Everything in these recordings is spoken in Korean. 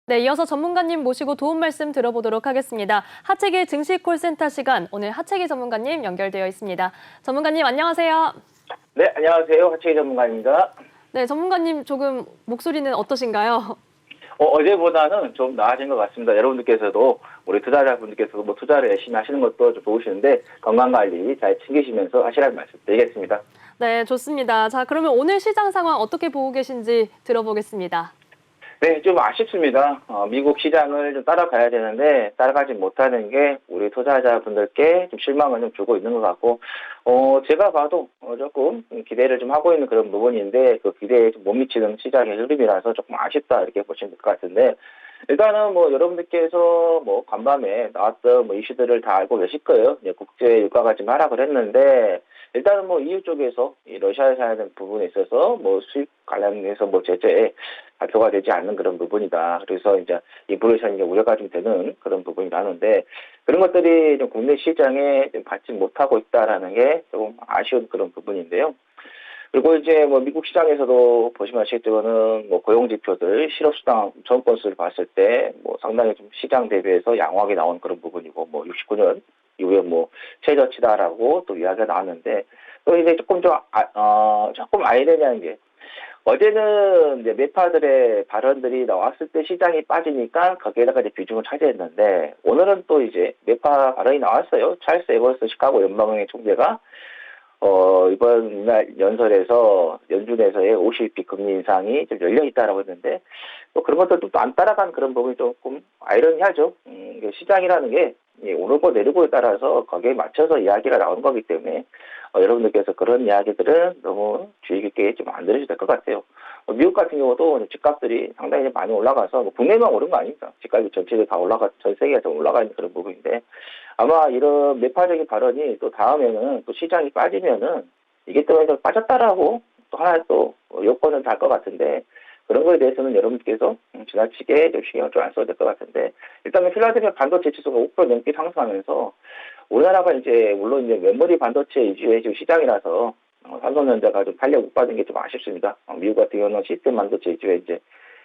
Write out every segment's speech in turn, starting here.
네, 이어서 전문가님 모시고 도움 말씀 들어보도록 하겠습니다. 하체기 증시 콜센터 시간, 오늘 하체기 전문가님 연결되어 있습니다. 전문가님 안녕하세요. 네, 안녕하세요. 하체기 전문가입니다. 네, 전문가님 조금 목소리는 어떠신가요? 어제보다는 좀 나아진 것 같습니다. 여러분들께서도 우리 투자자분들께서도 뭐 투자를 열심히 하시는 것도 좀 좋으시는데 건강관리 잘 챙기시면서 하시라는 말씀 드리겠습니다. 네, 좋습니다. 자, 그러면 오늘 시장 상황 어떻게 보고 계신지 들어보겠습니다. 네, 좀 아쉽습니다. 미국 시장을 좀 따라가야 되는데 따라가지 못하는 게 우리 투자자분들께 좀 실망을 좀 주고 있는 것 같고, 제가 봐도 조금 기대를 좀 하고 있는 그런 부분인데 그 기대에 좀 못 미치는 시장의 흐름이라서 조금 아쉽다 이렇게 보시면 될 것 같은데, 일단은 뭐 여러분들께서 뭐 간밤에 나왔던 뭐 이슈들을 다 알고 계실 거예요. 이제 국제 유가가 좀 하락을 했는데 일단은 뭐 EU 쪽에서 이 러시아에서 하는 부분에 있어서 뭐 수입 관련해서 뭐 제재 발표가 되지 않는 그런 부분이다. 그래서 이제 인플레이션이 우려가 좀 되는 그런 부분이라는데 그런 것들이 좀 국내 시장에 좀 받지 못하고 있다라는 게 조금 아쉬운 그런 부분인데요. 그리고 이제 뭐 미국 시장에서도 보시면 아시겠지만은 뭐 고용 지표들 실업수당 전 건수를 봤을 때 뭐 상당히 좀 시장 대비해서 양호하게 나온 그런 부분이고 뭐 69년 이후에 뭐 최저치다라고 또 이야기가 나왔는데 또 이제 조금 아이러니한 게 어제는 이제 매파들의 발언들이 나왔을 때 시장이 빠지니까 거기에다가 이제 비중을 차지했는데 오늘은 또 이제 매파 발언이 나왔어요. 찰스 에버스 시카고 연방은행 총재가 이번 연설에서 연준에서의 50bp 금리 인상이 좀 열려 있다라고 했는데 또 그런 것들도 또 안 따라간 그런 부분이 조금 아이러니하죠. 시장이라는 게 오르고 내리고에 따라서 거기에 맞춰서 이야기가 나오는 거기 때문에 여러분들께서 그런 이야기들은 너무 주의 깊게 좀 안 들으셔도 될 것 같아요. 미국 같은 경우도 집값들이 상당히 많이 올라가서 뭐 국내만 오른 거 아닙니까? 집값이 전체적으로 다 전 세계가 좀 올라가 있는 그런 부분인데 아마 이런 매파적인 발언이 또 다음에는 또 시장이 빠지면은 이게 또 빠졌다라고 또 하나 또 요건을 달 것 같은데 그런 거에 대해서는 여러분께서 지나치게 좀 신경을 좀 안 써도 될 것 같은데 일단은 필라델피아 반도체 지수가 5% 넘게 상승하면서 우리나라가 이제 물론 이제 메모리 반도체 위주의 지금 시장이라서 삼성전자가 좀 탄력 못 받은 게 좀 아쉽습니다. 미국 같은 경우는 시스템 반도체 위주의 이제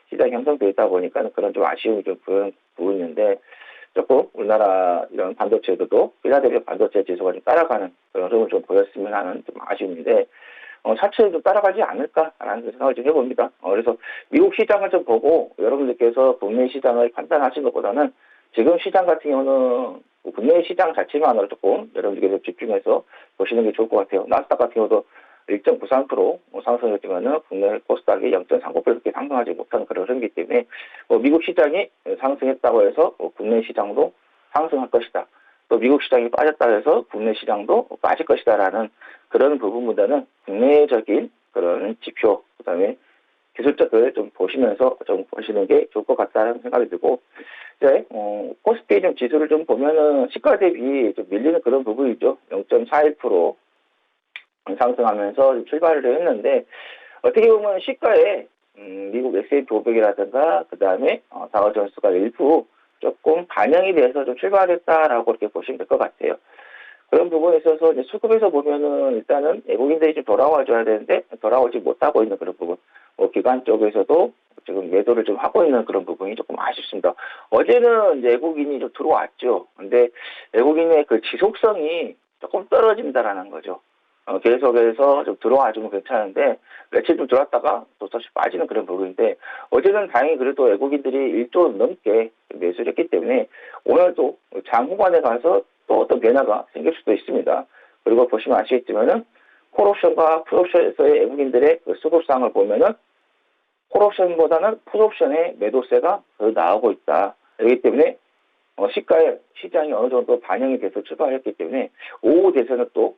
시장이 형성되어 있다 보니까 그런 좀 아쉬움이 좀 보이는 부분인데 조금 우리나라 이런 반도체도 필라델피아 반도체 지수가 좀 따라가는 그런 흐름을 좀 보였으면 하는 좀 아쉬움인데 차츰 좀 따라가지 않을까라는 생각을 좀 해봅니다. 그래서 미국 시장을 좀 보고 여러분들께서 국내 시장을 판단하시는 것보다는 지금 시장 같은 경우는 국내 시장 자체만으로 조금 여러분들께서 집중해서 보시는 게 좋을 것 같아요. 나스닥 같은 경우도 1.93% 상승했지만은 국내 코스닥이 0.39%밖에 상승하지 못하는 그런 흐름이기 때문에 미국 시장이 상승했다고 해서 국내 시장도 상승할 것이다. 또 미국 시장이 빠졌다 해서 국내 시장도 빠질 것이다라는 그런 부분보다는 국내적인 그런 지표, 그다음에 기술적을 좀 보시면서 좀 보시는 게 좋을 것 같다는 생각이 들고, 이제, 코스피 좀 지수를 좀 보면은 시가 대비 좀 밀리는 그런 부분이죠. 0.41% 상승하면서 출발을 했는데, 어떻게 보면 시가에, 미국 S&P 500이라든가, 그 다음에, 다우존스가 일부 조금 반영이 돼서 좀 출발했다라고 이렇게 보시면 될 것 같아요. 그런 부분에 있어서 이제 수급에서 보면은 일단은 외국인들이 좀 돌아와 줘야 되는데 돌아오지 못하고 있는 그런 부분. 기관 쪽에서도 지금 매도를 좀 하고 있는 그런 부분이 조금 아쉽습니다. 어제는 이제 외국인이 좀 들어왔죠. 근데 외국인의 그 지속성이 조금 떨어진다라는 거죠. 계속해서 좀 들어와 주면 괜찮은데 며칠 좀 들어왔다가 또 다시 빠지는 그런 부분인데 어제는 다행히 그래도 외국인들이 1조 넘게 매수를 했기 때문에 오늘도 장후반에 가서 또 어떤 변화가 생길 수도 있습니다. 그리고 보시면 아시겠지만은 콜옵션과 풋옵션에서의 외국인들의 그 수급상을 보면은 콜옵션보다는 풋옵션의 매도세가 더 나오고 있다. 그렇기 때문에 시가에 시장이 어느 정도 반영이 돼서 출발했기 때문에 오후 돼서는 또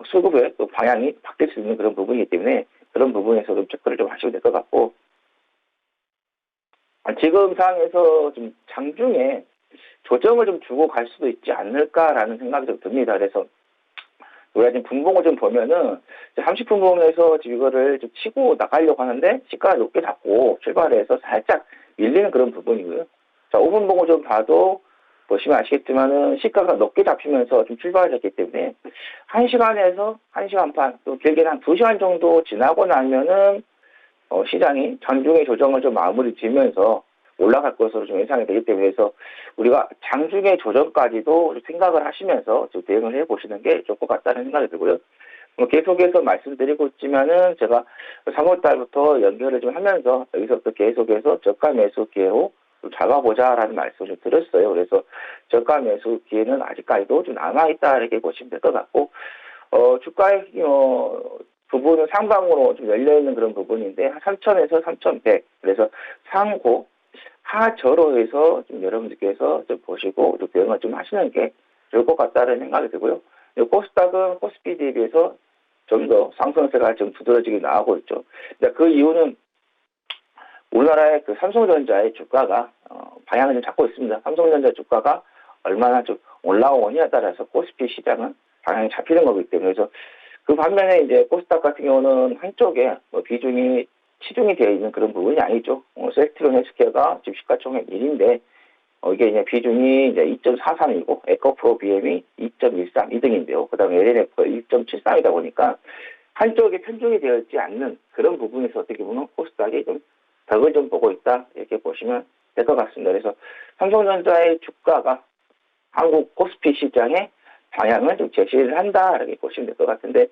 수급의 또 방향이 바뀔 수 있는 그런 부분이기 때문에 그런 부분에서 좀 체크를 좀 하시면 될 것 같고 지금 상황에서 좀 장중에 조정을 좀 주고 갈 수도 있지 않을까라는 생각이 좀 듭니다. 그래서 우리가 지금 분봉을 좀 보면은 30분봉에서 지금 이거를 좀 치고 나가려고 하는데 시가가 높게 잡고 출발해서 살짝 밀리는 그런 부분이고요. 자, 5분봉을 좀 봐도 보시면 아시겠지만은 시가가 높게 잡히면서 좀 출발을 했기 때문에 1시간에서 1시간 반, 또 길게는 한 2시간 정도 지나고 나면은 시장이 장중의 조정을 좀 마무리 지면서 올라갈 것으로 좀 예상이 되기 때문에 해서 우리가 장중에 조정까지도 생각을 하시면서 좀 대응을 해보시는 게 좋을 것 같다는 생각이 들고요. 계속해서 말씀드리고 있지만은 제가 3월 달부터 연결을 좀 하면서 여기서부터 계속해서 저가 매수 기회로 좀 잡아보자라는 말씀을 좀 드렸어요. 그래서 저가 매수 기회는 아직까지도 좀 남아있다 이렇게 보시면 될 것 같고, 주가의 부분은 상방으로 좀 열려있는 그런 부분인데, 3,000에서 3,100. 그래서 상고, 하저로 해서 좀 여러분들께서 좀 보시고 좀 대응을 좀 하시는 게 좋을 것 같다는 생각이 들고요. 코스닥은 코스피 대비해서 좀 더 상승세가 좀 두드러지게 나오고 있죠. 그 이유는 우리나라의 그 삼성전자의 주가가 방향을 좀 잡고 있습니다. 삼성전자 주가가 얼마나 좀 올라오느냐에 따라서 코스피 시장은 방향이 잡히는 거기 때문에, 그래서 그 반면에 이제 코스닥 같은 경우는 한쪽에 비중이 치중이 되어 있는 그런 부분이 아니죠. 셀트리온 헬스케어가 지금 시가총액 1인데 이게 이제 비중이 이제 2.43이고 에코프로 BM이 2.13 2등인데요. 그다음에 LNF가 1.73이다 보니까 한쪽에 편중이 되어 있지 않는 그런 부분에서 어떻게 보면 코스닥이 좀 덕을 좀 보고 있다 이렇게 보시면 될 것 같습니다. 그래서 삼성전자의 주가가 한국 코스피 시장의 방향을 좀 제시를 한다 이렇게 보시면 될 것 같은데,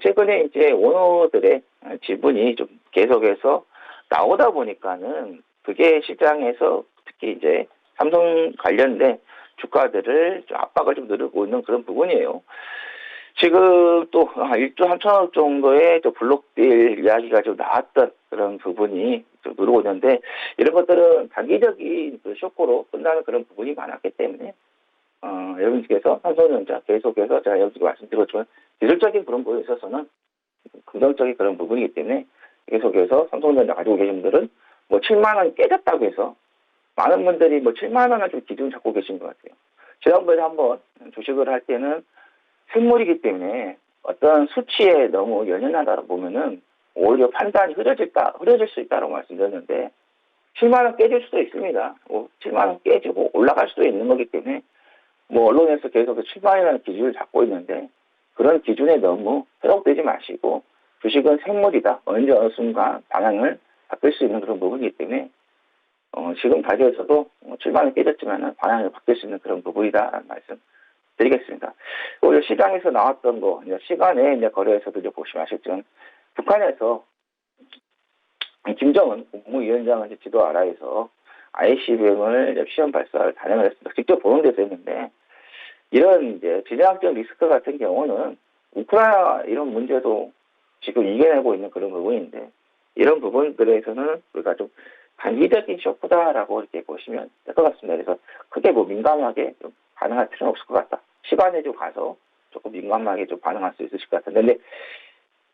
최근에 이제 원호들의 지분이 좀 계속해서 나오다 보니까는 그게 시장에서 특히 이제 삼성 관련된 주가들을 좀 압박을 좀 누르고 있는 그런 부분이에요. 지금 또 1조 3천억 정도의 또 블록딜 이야기가 좀 나왔던 그런 부분이 좀 누르고 있는데, 이런 것들은 단기적인 그 쇼크로 끝나는 그런 부분이 많았기 때문에 여러분께서 삼성전자 계속해서 제가 여러분께 말씀드렸지만 기술적인 그런 부분에 있어서는 긍정적인 그런 부분이기 때문에 계속해서 삼성전자 가지고 계신 분들은 7만 원 깨졌다고 해서 많은 분들이 7만 원을 좀 기준 잡고 계신 것 같아요. 지난번에 한번 주식을 할 때는 생물이기 때문에 어떤 수치에 너무 연연하다 보면은 오히려 판단이 흐려질 수 있다고 말씀드렸는데, 7만 원 깨질 수도 있습니다. 7만 원 깨지고 올라갈 수도 있는 거기 때문에 언론에서 계속 7만 원이라는 기준을 잡고 있는데, 그런 기준에 너무 회복되지 마시고 주식은 생물이다. 언제 어느 순간 방향을 바뀔 수 있는 그런 부분이기 때문에 지금 가격에서도 7만 원 깨졌지만 방향을 바뀔 수 있는 그런 부분이다라는 말씀 드리겠습니다. 오히려 시장에서 나왔던 거, 시간에 이제 거래에서도 이제 보시면 아시겠지만, 북한에서 김정은 국무위원장을 이제 지도 아라에서 ICBM을 시험 발사를 단행을 했습니다. 직접 보는 데서 했는데, 이런 이제 지정학적 리스크 같은 경우는 우크라이나 이런 문제도 지금 이겨내고 있는 그런 부분인데, 이런 부분들에서는 우리가 좀 단기적인 쇼크다라고 이렇게 보시면 될 것 같습니다. 그래서 크게 민감하게 좀 반응할 필요는 없을 것 같다. 시간에 좀 가서 조금 민감하게 좀 반응할 수 있으실 것 같은데, 근데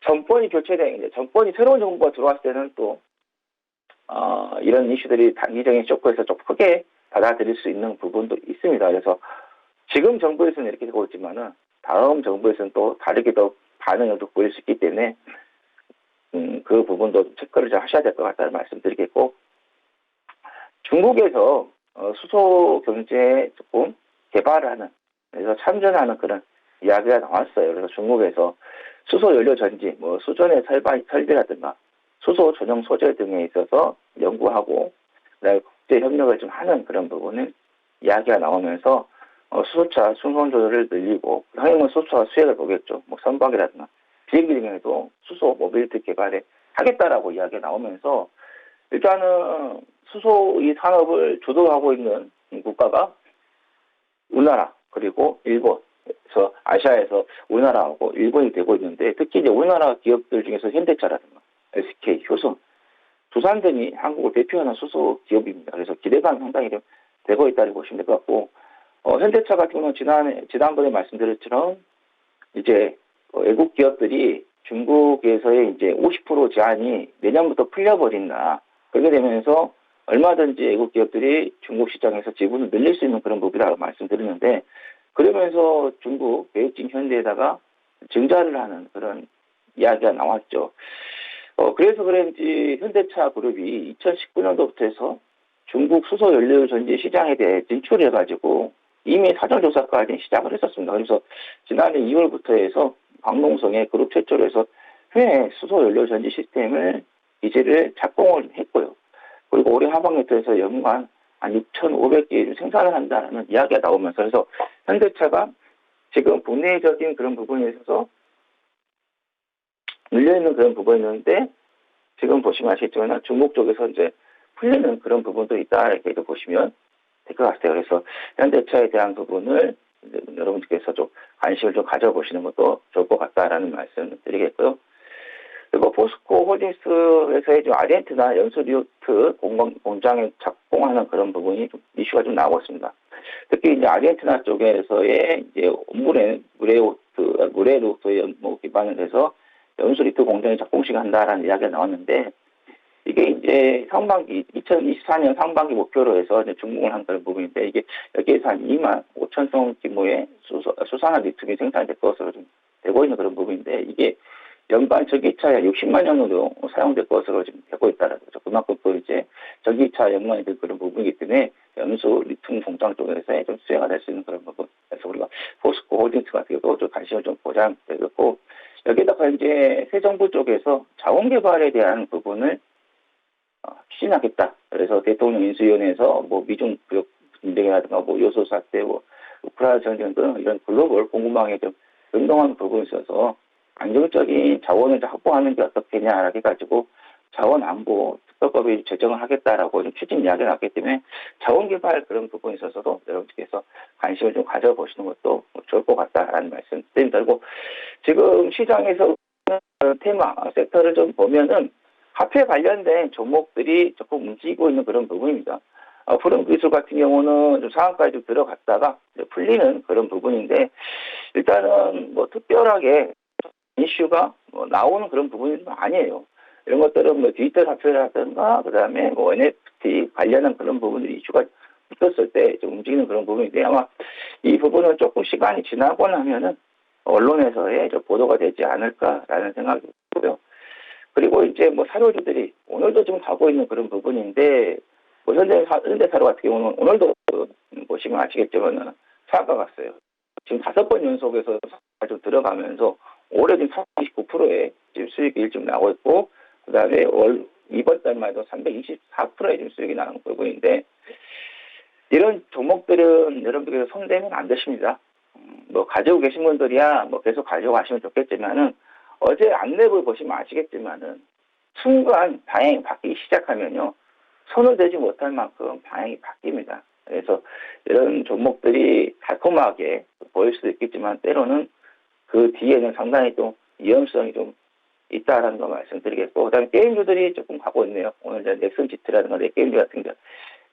정권이 교체된, 정권이 새로운 정부가 들어왔을 때는 또 이런 이슈들이 단기적인 쇼크에서 좀 크게 받아들일 수 있는 부분도 있습니다. 그래서 지금 정부에서는 이렇게 되고 있지만은 다음 정부에서는 또 다르게 더 반응을 또 보일 수 있기 때문에 그 부분도 체크를 좀 하셔야 될 것 같다는 말씀드리겠고, 중국에서 수소 경제에 조금 개발을 하는, 그래서 참전하는 그런 이야기가 나왔어요. 그래서 중국에서 수소 연료 전지, 수전의 설비라든가 수소 전용 소재 등에 있어서 연구하고 그다음에 국제 협력을 좀 하는 그런 부분은 이야기가 나오면서 수소차 순선 조절을 늘리고, 당연히 수소차 수혜를 보겠죠. 선박이라든가 비행기 등에도 수소 모빌리티 개발에 하겠다라고 이야기가 나오면서, 일단은 수소 이 산업을 주도하고 있는 국가가 우리나라 그리고 일본에서 아시아에서 우리나라하고 일본이 되고 있는데, 특히 이제 우리나라 기업들 중에서 현대차라든가 SK, 효성, 두산 등이 한국을 대표하는 수소 기업입니다. 그래서 기대감이 상당히 좀 되고 있다고 보시면 될 것 같고, 현대차 같은 경우는 지난번에 말씀드렸처럼 이제 외국 기업들이 중국에서의 이제 50% 제한이 내년부터 풀려버린다. 그렇게 되면서 얼마든지 외국 기업들이 중국 시장에서 지분을 늘릴 수 있는 그런 부분이라고 말씀드렸는데, 그러면서 중국 베이징 현대에다가 증자를 하는 그런 이야기가 나왔죠. 그래서 그런지 현대차 그룹이 2019년도부터 해서 중국 수소 연료 전지 시장에 대해 진출해가지고 이미 사전조사까지 시작을 했었습니다. 그래서 지난해 2월부터 해서 광농성에 그룹 최초로 해서 해외 수소 연료 전지 시스템을 기지를 착공을 했고요. 그리고 올해 하반기에 들어서 연간 한 6,500개 생산을 한다는 이야기가 나오면서 그래서 현대차가 지금 본내적인 그런 부분에 있어서 밀려있는 그런 부분이 있는데 지금 보시면 아시겠지만 중국 쪽에서 이제 풀리는 그런 부분도 있다 이렇게 보시면 될 것 같아요. 그래서 현대차에 대한 부분을 이제 여러분들께서 좀 관심을 좀 가져보시는 것도 좋을 것 같다라는 말씀을 드리겠고요. 그리고 포스코 홀딩스에서의 좀 아르헨티나 연수 리오트 공장에 착공하는 그런 부분이 좀 이슈가 좀 나오고 있습니다. 특히 이제 아르헨티나 쪽에서의 이제 무레로토에 기반을 해서 연수 리오트 공장에 착공식 한다라는 이야기가 나왔는데 이게 이제 상반기 2024년 상반기 목표로 해서 이제 준공을 한 그런 부분인데 이게 여기에서 한 2만 5천 톤 규모의 수산화 리튬이 생산될 것으로 좀 되고 있는 그런 부분인데 이게 연간 전기차에 60만 년으로 사용될 것으로 지금 되고 있다는 거죠. 그만큼 또 이제 전기차 연관이 될 그런 부분이기 때문에 연수 리튬 공장 쪽에서 좀 수혜가 될 수 있는 그런 부분. 그래서 우리가 포스코 홀딩스 같은 경우도 좀 관심을 좀 보장되고 여기다가 이제 새 정부 쪽에서 자원 개발에 대한 부분을 추진하겠다. 그래서 대통령 인수위원회에서 뭐 미중 무역 분쟁이라든가 뭐 요소 사태, 뭐 우크라이나 전쟁 등 이런 글로벌 공급망에 좀 변동하는 부분이 있어서 안정적인 자원을 확보하는 게 어떻겠냐 해가지고 자원 안보 특별법을 제정을 하겠다라고 좀 추진 이야기가 나왔기 때문에 자원 개발 그런 부분에 있어서도 여러분들께서 관심을 좀 가져보시는 것도 좋을 것 같다라는 말씀 드립니다. 그리고 지금 시장에서 테마 섹터를 좀 보면은 화폐 관련된 종목들이 조금 움직이고 있는 그런 부분입니다. 푸른 기술 같은 경우는 좀 상한가에 좀 들어갔다가 풀리는 그런 부분인데 일단은 뭐 특별하게 이슈가 뭐 나오는 그런 부분이 아니에요. 이런 것들은 뭐 디지털 화폐라든가 그다음에 뭐 NFT 관련한 그런 부분들이 이슈가 붙었을 때 좀 움직이는 그런 부분인데 아마 이 부분은 조금 시간이 지나고 나면은 언론에서의 좀 보도가 되지 않을까라는 생각이 들고요. 그리고 이제 뭐 사료주들이 오늘도 지금 가고 있는 그런 부분인데 뭐 현대사료 같은 경우는 오늘도 보시면 아시겠지만 사가 갔어요. 지금 5번 연속해서 좀 들어가면서 올해 지금 329%의 지금 수익이 좀 나오고 있고 그다음에 이번 달만 해도 324%의 지금 수익이 나는 부분인데 이런 종목들은 여러분들께서 손대면 안 되십니다. 뭐 가지고 계신 분들이야 뭐 계속 가지고 가시면 좋겠지만은 어제 안내부 보시면 아시겠지만은 순간 방향이 바뀌기 시작하면요 손을 대지 못할 만큼 방향이 바뀝니다. 그래서 이런 종목들이 달콤하게 보일 수도 있겠지만 때로는 그 뒤에는 상당히 좀 위험성이 좀 있다라는 거 말씀드리겠고 그다음에 게임주들이 조금 가고 있네요. 오늘 이제 넥슨 지트라든가 넷게임주 같은 게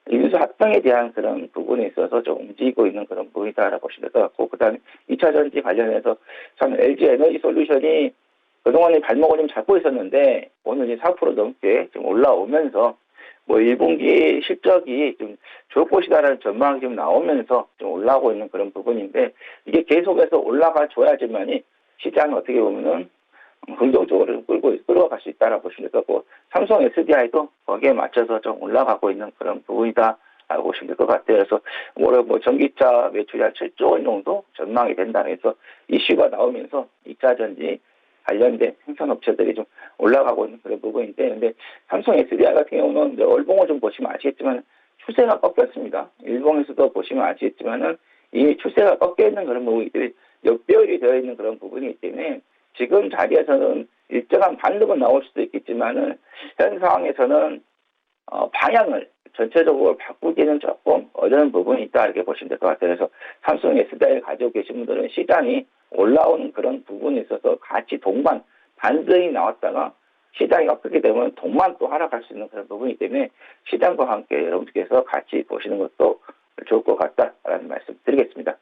인수 합병에 대한 그런 부분에 있어서 좀 움직이고 있는 그런 부분이다라고 보시면 될 것 같고 그다음에 2차 전지 관련해서 참 LG 에너지 솔루션이 그동안에 발목을 좀 잡고 있었는데 오늘 이제 4% 넘게 좀 올라오면서 뭐 1분기 실적이 좀 좋을 것이다라는 전망이 좀 나오면서 좀 올라오고 있는 그런 부분인데 이게 계속해서 올라가 줘야지만이 시장이 어떻게 보면은 긍정적으로 끌어갈 수 있다라고 보시면 될 것 같고 삼성 SDI도 거기에 맞춰서 좀 올라가고 있는 그런 부분이다라고 보시면 될 것 같아요. 그래서 올해 뭐 전기차 매출이 한 7조 원 정도 전망이 된다 해서 이슈가 나오면서 2차 전지 관련된 생산업체들이 좀 올라가고 있는 그런 부분인데, 근데 삼성 SDI 같은 경우는 월봉을 좀 보시면 아시겠지만 추세가 꺾였습니다. 일봉에서도 보시면 아시겠지만은 이미 추세가 꺾여 있는 그런 부분이기 때문에 역배열이 되어 있는 그런 부분이기 때문에 지금 자리에서는 일정한 반등은 나올 수도 있겠지만은 현 상황에서는 방향을 전체적으로 바꾸기는 조금 어려운 부분이 있다 이렇게 보시면 될 것 같아요. 그래서 삼성 SDI를 가지고 계신 분들은 시장이 올라오는 그런 부분에 있어서 같이 동반 반등이 나왔다가 시장이 꺾이게 되면 동반 또 하락할 수 있는 그런 부분이기 때문에 시장과 함께 여러분들께서 같이 보시는 것도 좋을 것 같다라는 말씀 드리겠습니다.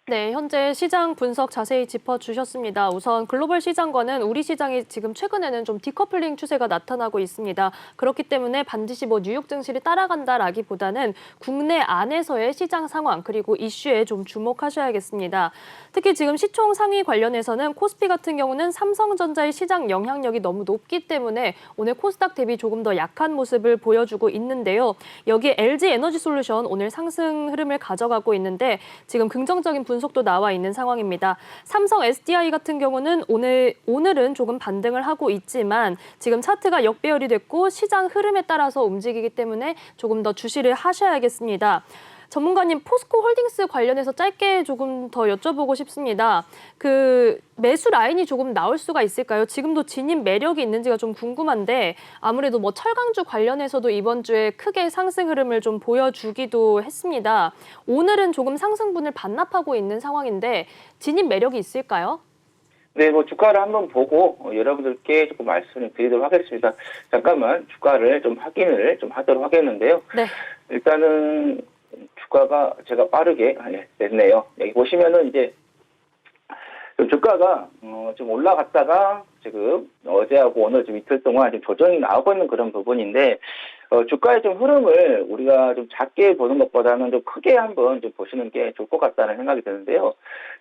네, 현재 시장 분석 자세히 짚어주셨습니다. 우선 글로벌 시장과는 우리 시장이 지금 최근에는 좀 디커플링 추세가 나타나고 있습니다. 그렇기 때문에 반드시 뭐 뉴욕 증시를 따라간다라기보다는 국내 안에서의 시장 상황 그리고 이슈에 좀 주목하셔야겠습니다. 특히 지금 시총 상위 관련해서는 코스피 같은 경우는 삼성전자의 시장 영향력이 너무 높기 때문에 오늘 코스닥 대비 조금 더 약한 모습을 보여주고 있는데요. 여기에 LG 에너지 솔루션 오늘 상승 흐름을 가져가고 있는데 지금 긍정적인 분석 분석도 나와 있는 상황입니다. 삼성 SDI 같은 경우는 오늘은 조금 반등을 하고 있지만 지금 차트가 역배열이 됐고 시장 흐름에 따라서 움직이기 때문에 조금 더 주시를 하셔야겠습니다. 전문가님, 포스코 홀딩스 관련해서 짧게 조금 더 여쭤보고 싶습니다. 그 매수 라인이 조금 나올 수가 있을까요? 지금도 진입 매력이 있는지가 좀 궁금한데 아무래도 뭐 철강주 관련해서도 이번 주에 크게 상승 흐름을 좀 보여주기도 했습니다. 오늘은 조금 상승분을 반납하고 있는 상황인데 진입 매력이 있을까요? 네, 뭐 주가를 한번 보고 여러분들께 조금 말씀을 드리도록 하겠습니다. 잠깐만 주가를 좀 확인을 좀 하도록 하겠는데요. 네. 일단은 주가가 제가 빠르게 됐네요. 여기 보시면은 이제 주가가 좀 올라갔다가 지금 어제하고 오늘 좀 이틀 동안 좀 조정이 나오고 있는 그런 부분인데 주가의 좀 흐름을 우리가 좀 작게 보는 것보다는 좀 크게 한번 좀 보시는 게 좋을 것 같다는 생각이 드는데요.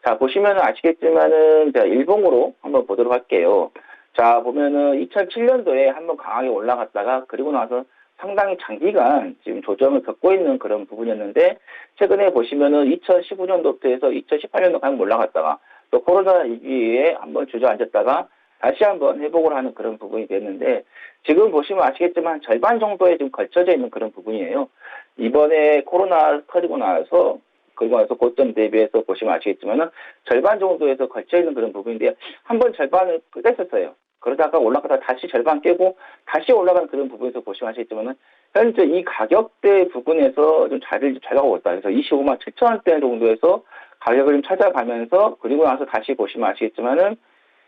자, 보시면은 아시겠지만은 자, 일봉으로 한번 보도록 할게요. 자, 보면은 2007년도에 한번 강하게 올라갔다가 그리고 나서 상당히 장기간 지금 조정을 겪고 있는 그런 부분이었는데 최근에 보시면은 2015년도부터 해서 2018년도 강하게 올라갔다가 또 코로나 위기에 한번 주저앉았다가 다시 한번 회복을 하는 그런 부분이 됐는데 지금 보시면 아시겠지만 절반 정도에 지금 걸쳐져 있는 그런 부분이에요. 이번에 코로나 터지고 나서 그리고 나서 고점 대비해서 보시면 아시겠지만은 절반 정도에서 걸쳐 있는 그런 부분인데 한번 절반을 깼었어요. 그러다가 올라가다 다시 절반 깨고 다시 올라가는 그런 부분에서 보시면 아시겠지만은 현재 이 가격대 부분에서 좀 자리를 잘 가고 있다. 그래서 25만 7천 원대 정도에서 가격을 좀 찾아가면서 그리고 나서 다시 보시면 아시겠지만은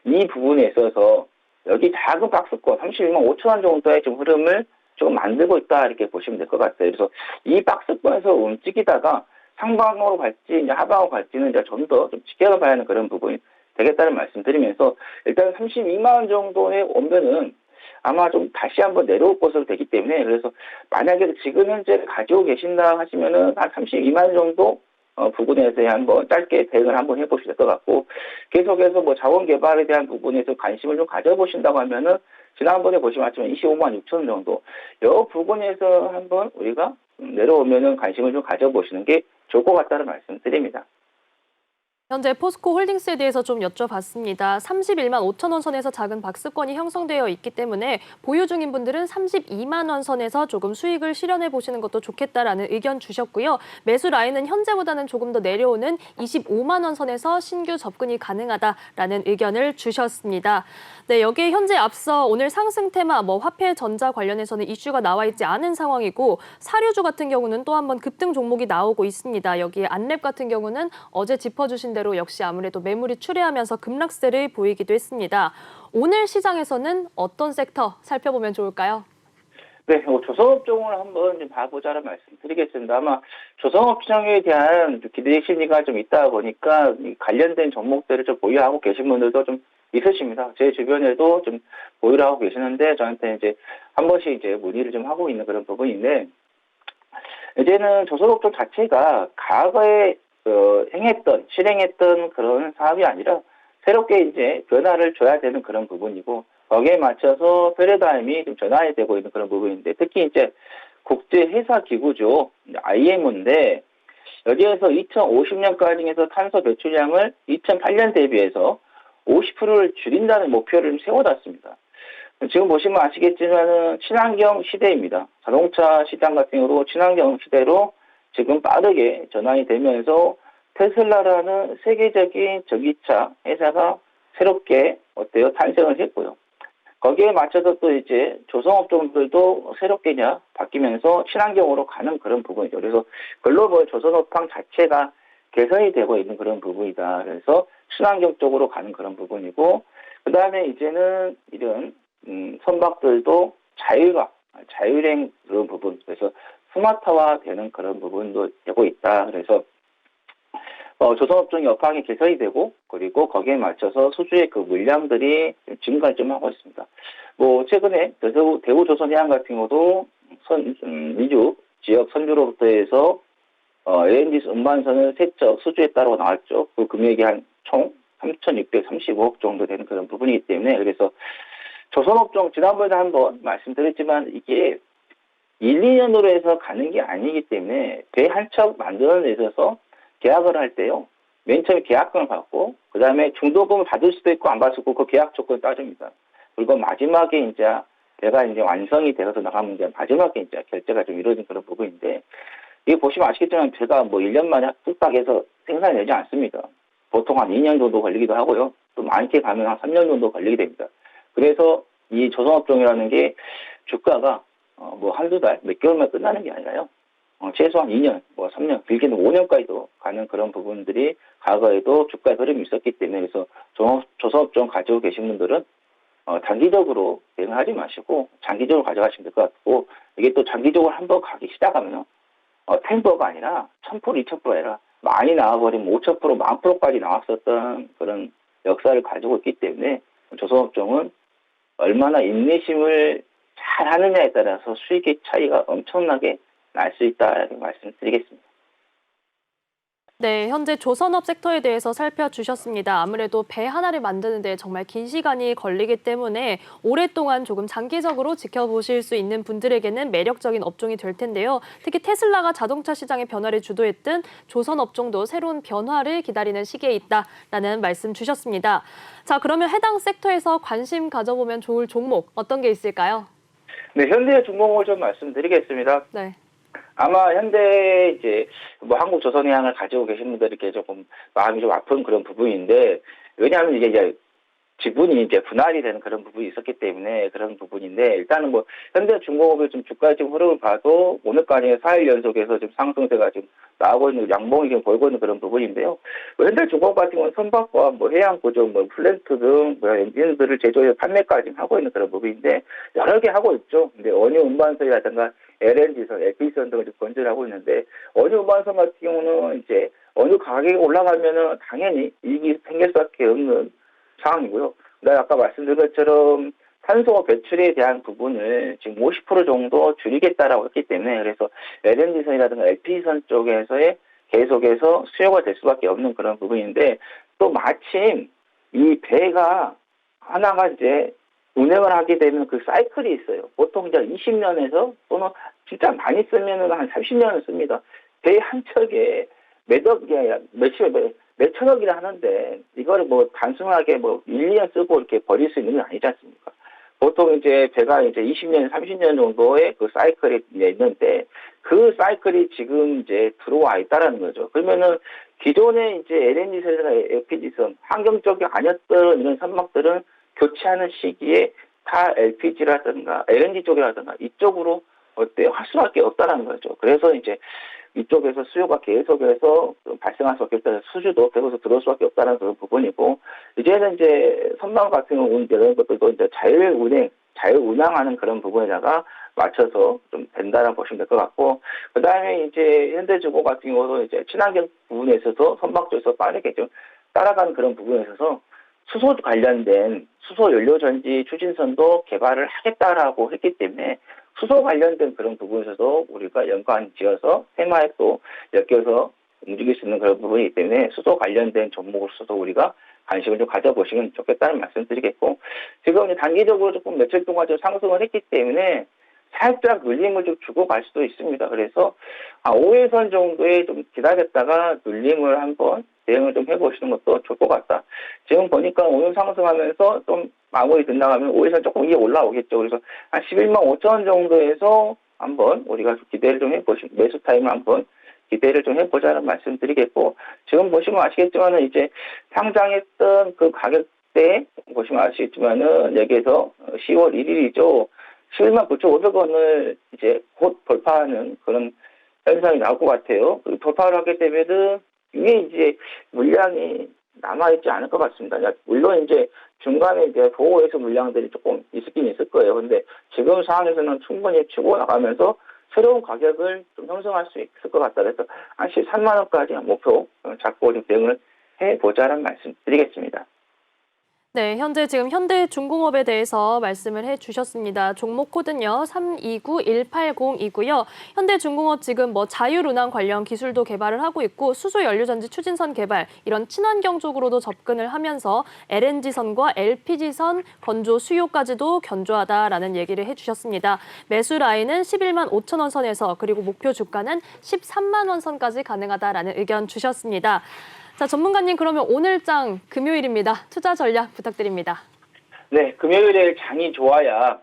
이 부분에 있어서 여기 작은 박스권 31만 5천 원 정도의 좀 흐름을 조금 만들고 있다 이렇게 보시면 될 것 같아요. 그래서 이 박스권에서 움직이다가 상방으로 갈지 이제 하방으로 갈지는 이제 좀 더 좀 지켜봐야 하는 그런 부분이 되겠다는 말씀드리면서 일단 32만 원 정도에 오면은 아마 좀 다시 한번 내려올 것으로 되기 때문에 그래서 만약에 지금 현재 가지고 계신다 하시면은 한 32만 원 정도 부분에서 한번 짧게 대응을 한번 해보셔야 될 것 같고 계속해서 뭐 자원 개발에 대한 부분에서 관심을 좀 가져보신다고 하면은 지난번에 보시면 25만 6천 원 정도 이 부분에서 한번 우리가 내려오면은 관심을 좀 가져보시는 게 좋을 것 같다는 말씀드립니다. 현재 포스코 홀딩스에 대해서 좀 여쭤봤습니다. 31만 5천 원 선에서 작은 박스권이 형성되어 있기 때문에 보유 중인 분들은 32만 원 선에서 조금 수익을 실현해 보시는 것도 좋겠다라는 의견 주셨고요. 매수 라인은 현재보다는 조금 더 내려오는 25만 원 선에서 신규 접근이 가능하다라는 의견을 주셨습니다. 네, 여기에 현재 앞서 오늘 상승 테마 화폐 전자 관련해서는 이슈가 나와 있지 않은 상황이고 사료주 같은 경우는 또 한번 급등 종목이 나오고 있습니다. 여기에 안랩 같은 경우는 어제 짚어주신 대로 역시 아무래도 매물이 출회하면서 급락세를 보이기도 했습니다. 오늘 시장에서는 어떤 섹터 살펴보면 좋을까요? 네, 조선업종을 한번 좀 봐보자는 말씀드리겠습니다. 아마 조선업종에 대한 기대 심리가 좀 있다 보니까 관련된 종목들을 좀 보유하고 계신 분들도 좀 있으십니다. 제 주변에도 좀 보유를 하고 계시는데 저한테 이제 한 번씩 이제 문의를 좀 하고 있는 그런 부분인데 이제는 조선업종 자체가 과거에 실행했던 그런 사업이 아니라 새롭게 이제 변화를 줘야 되는 그런 부분이고 거기에 맞춰서 패러다임이 좀 전환이 되고 있는 그런 부분인데 특히 이제 국제회사기구죠. IMO인데 여기에서 2050년까지 해서 탄소 배출량을 2008년 대비해서 50%를 줄인다는 목표를 세워놨습니다. 지금 보시면 아시겠지만은 친환경 시대입니다. 자동차 시장 같은 경우도 친환경 시대로 지금 빠르게 전환이 되면서 테슬라라는 세계적인 전기차 회사가 새롭게 탄생을 했고요. 거기에 맞춰서 또 이제 조선업종들도 새롭게 바뀌면서 친환경으로 가는 그런 부분이죠. 그래서 글로벌 조선업황 자체가 개선이 되고 있는 그런 부분이다. 그래서 친환경 쪽으로 가는 그런 부분이고 그 다음에 이제는 이런 선박들도 자율행 그런 부분 그래서 스마트화 되는 그런 부분도 되고 있다. 그래서 조선업종의 업황이 개선이 되고 그리고 거기에 맞춰서 수주의 그 물량들이 증가를 좀 하고 있습니다. 최근에 대우조선해양 같은 경우도 미주 지역 선주로부터 해서 LNG 운반선을 세척 수주에 따라 나왔죠. 그 금액이 한 총 3,635억 정도 되는 그런 부분이기 때문에 그래서 조선업종 지난번에 한번 말씀드렸지만 이게 1, 2년으로 해서 가는 게 아니기 때문에 배 한 척 만드는 데 있어서 계약을 할 때요. 맨 처음에 계약금을 받고 그다음에 중도금을 받을 수도 있고 안 받을 수도 있고 그 계약 조건을 따집니다. 그리고 마지막에 이제 배가 이제 완성이 되어서 나가면 이제 마지막에 이제 결제가 좀 이루어진 그런 부분인데 이게 보시면 아시겠지만 배가 뭐 1년 만에 뚝딱 해서 생산이 되지 않습니다. 보통 한 2년 정도 걸리기도 하고요. 또 많게 가면 한 3년 정도 걸리게 됩니다. 그래서 이 조선업종이라는 게 주가가 뭐 한두 달, 몇 개월만 끝나는 게 아니라요. 최소한 2년, 뭐 3년, 길게는 5년까지도 가는 그런 부분들이 과거에도 주가의 흐름이 있었기 때문에 그래서 조선업종 가지고 계신 분들은 단기적으로 대응하지 마시고 장기적으로 가져가시면 될 것 같고 이게 또 장기적으로 한번 가기 시작하면요. 10%가 아니라 1000%, 2000% 아니라 많이 나와버리면 5000%, 10,000%까지 나왔었던 그런 역사를 가지고 있기 때문에 조선업종은 얼마나 인내심을 잘 하느냐에 따라서 수익의 차이가 엄청나게 날 수 있다라고 말씀드리겠습니다. 네, 현재 조선업 섹터에 대해서 살펴주셨습니다. 아무래도 배 하나를 만드는 데 정말 긴 시간이 걸리기 때문에 오랫동안 조금 장기적으로 지켜보실 수 있는 분들에게는 매력적인 업종이 될 텐데요. 특히 테슬라가 자동차 시장의 변화를 주도했던 조선업종도 새로운 변화를 기다리는 시기에 있다라는 말씀 주셨습니다. 자, 그러면 해당 섹터에서 관심 가져보면 좋을 종목 어떤 게 있을까요? 네, 현대중공업을 좀 말씀드리겠습니다. 네. 아마 현대 이제 뭐 한국조선해양을 가지고 계신 분들에게 조금 마음이 좀 아픈 그런 부분인데 왜냐하면 이제 지분이 이제 분할이 되는 그런 부분이 있었기 때문에 그런 부분인데 일단은 뭐 현대중공업의 좀 주가 지금 흐름을 봐도 오늘까지 4일 연속해서 지금 상승세가 지금 나오고 있는 양봉이 지금 보이고 있는 그런 부분인데요. 뭐 현대중공업 같은 경우는 선박과 뭐 해양 구조, 뭐 플랜트 등 뭐 엔진들을 제조해 판매까지 하고 있는 그런 부분인데 여러 개 하고 있죠. 근데 원유 운반선이라든가 LNG선, LPG선 등을 건조를 하고 있는데 원유 운반선 같은 경우는 이제 원유 가격이 올라가면은 당연히 이익이 생길 수밖에 없는 상황이고요. 그다음에 아까 말씀드린 것처럼 탄소 배출에 대한 부분을 지금 50% 정도 줄이겠다라고 했기 때문에 그래서 LNG선이라든가 LPG선 쪽에서의 계속해서 수요가 될 수밖에 없는 그런 부분인데 또 마침 이 배가 하나가 이제 운행을 하게 되면 그 사이클이 있어요. 보통 이제 20년에서 또는 진짜 많이 쓰면은 한 30년을 씁니다. 배 한 척에 몇억이 아니라 몇천억이나 하는데 이거를 뭐 단순하게 뭐 1, 2년 쓰고 이렇게 버릴 수 있는 건 아니지 않습니까? 보통 이제 배가 이제 20년, 30년 정도의 그 사이클이 있는데 그 사이클이 지금 이제 들어와 있다라는 거죠. 그러면은 기존에 이제 LNG선이나 LPG선 환경적이 아니었던 이런 선박들은 교체하는 시기에 다 LPG라든가 LNG 쪽이라든가 이쪽으로 할 수밖에 없다라는 거죠. 그래서 이제 이쪽에서 수요가 계속해서 발생할 수밖에 없다. 수주도 계속 들어올 수밖에 없다는 그런 부분이고 이제는 이제 선박 같은 경우 이런 것들도 이제 자율운항하는 그런 부분에다가 맞춰서 좀 된다라고 보시면 될 것 같고 그 다음에 이제 현대중공 같은 경우도 이제 친환경 부분에 있어서 선박 쪽에서 빠르게 좀 따라가는 그런 부분에 있어서 수소 관련된 수소 연료 전지 추진선도 개발을 하겠다라고 했기 때문에 수소 관련된 그런 부분에서도 우리가 연관 지어서 테마에 또 엮여서 움직일 수 있는 그런 부분이기 때문에 수소 관련된 종목으로서도 우리가 관심을 좀 가져보시면 좋겠다는 말씀드리겠고 지금 단기적으로 조금 며칠 동안 좀 상승을 했기 때문에 살짝 눌림을 좀 주고 갈 수도 있습니다. 그래서 5일선 정도에 좀 기다렸다가 눌림을 한번 대응을 좀 해보시는 것도 좋을 것 같다. 지금 보니까 오늘 상승하면서 좀 마무리 된다면 5일선 조금 위에 올라오겠죠. 그래서 한 11만 5천 원 정도에서 한번 우리가 기대를 좀 해보시면 매수 타임을 한번 기대를 좀 해보자는 말씀드리겠고 지금 보시면 아시겠지만은 이제 상장했던 그 가격대 보시면 아시겠지만은 여기에서 10월 1일이죠. 11만 9,500원을 이제 곧 돌파하는 그런 현상이 나올 것 같아요. 돌파를 하게 되면은 위에 이제 물량이 남아있지 않을 것 같습니다. 물론 이제 중간에 이제 보호해서 물량들이 조금 있긴 있을 거예요. 근데 지금 상황에서는 충분히 치고 나가면서 새로운 가격을 좀 형성할 수 있을 것 같다. 그래서 한 13만 원까지 목표 잡고 좀 대응을 해보자는 말씀 드리겠습니다. 네, 현재 지금 현대중공업에 대해서 말씀을 해주셨습니다. 종목 코드는요, 329180이고요. 현대중공업 지금 뭐 자율운항 관련 기술도 개발을 하고 있고 수소 연료전지 추진선 개발, 이런 친환경 쪽으로도 접근을 하면서 LNG선과 LPG선 건조 수요까지도 견조하다라는 얘기를 해주셨습니다. 매수 라인은 11만 5천 원 선에서 그리고 목표 주가는 13만 원 선까지 가능하다라는 의견 주셨습니다. 자, 전문가님 그러면 오늘장 금요일입니다. 투자 전략 부탁드립니다. 네, 금요일에 장이 좋아야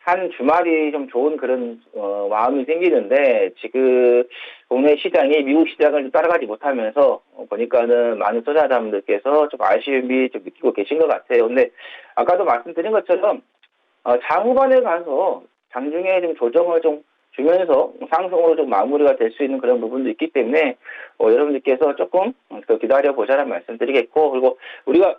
한 주말이 좀 좋은 그런 마음이 생기는데 지금 국내 시장이 미국 시장을 좀 따라가지 못하면서 보니까는 많은 투자자분들께서 좀 아쉬움이 좀 느끼고 계신 것 같아요. 근데 아까도 말씀드린 것처럼 장 후반에 가서 장중에 좀 조정을 좀 주면서 상승으로 좀 마무리가 될 수 있는 그런 부분도 있기 때문에 여러분들께서 조금 더 기다려 보자는 말씀드리겠고, 그리고 우리가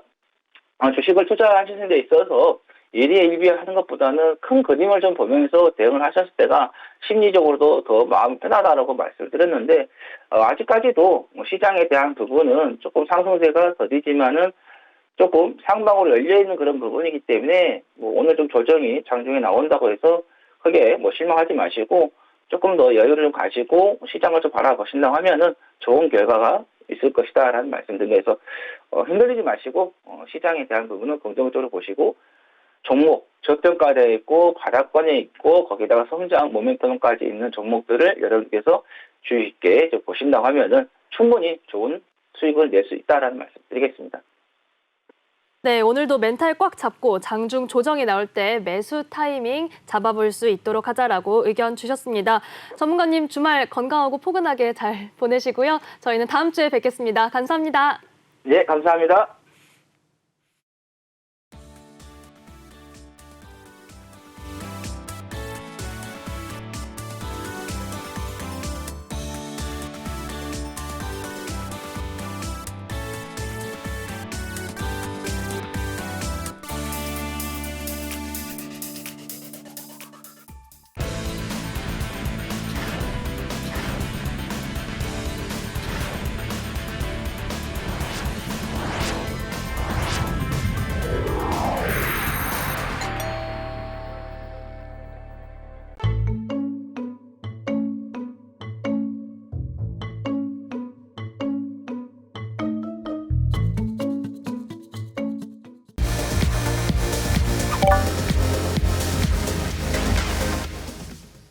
주식을 투자하시는 데 있어서 예리일비하는 것보다는 큰 그림을 좀 보면서 대응을 하셨을 때가 심리적으로도 더 마음 편하다라고 말씀을 드렸는데 아직까지도 시장에 대한 부분은 조금 상승세가 더디지만은 조금 상방으로 열려있는 그런 부분이기 때문에 오늘 좀 조정이 장중에 나온다고 해서 크게 실망하지 마시고 조금 더 여유를 좀 가지고 시장을 좀 바라보신다고 하면은 좋은 결과가 있을 것이다라는 말씀드리면서 흔들리지 마시고 시장에 대한 부분은 긍정적으로 보시고 종목 저평가되어 있고 바닥권에 있고 거기다가 성장 모멘텀까지 있는 종목들을 여러분께서 주의 있게 좀 보신다고 하면은 충분히 좋은 수익을 낼 수 있다라는 말씀드리겠습니다. 네, 오늘도 멘탈 꽉 잡고 장중 조정이 나올 때 매수 타이밍 잡아볼 수 있도록 하자라고 의견 주셨습니다. 전문가님 주말 건강하고 포근하게 잘 보내시고요. 저희는 다음 주에 뵙겠습니다. 감사합니다. 네, 감사합니다.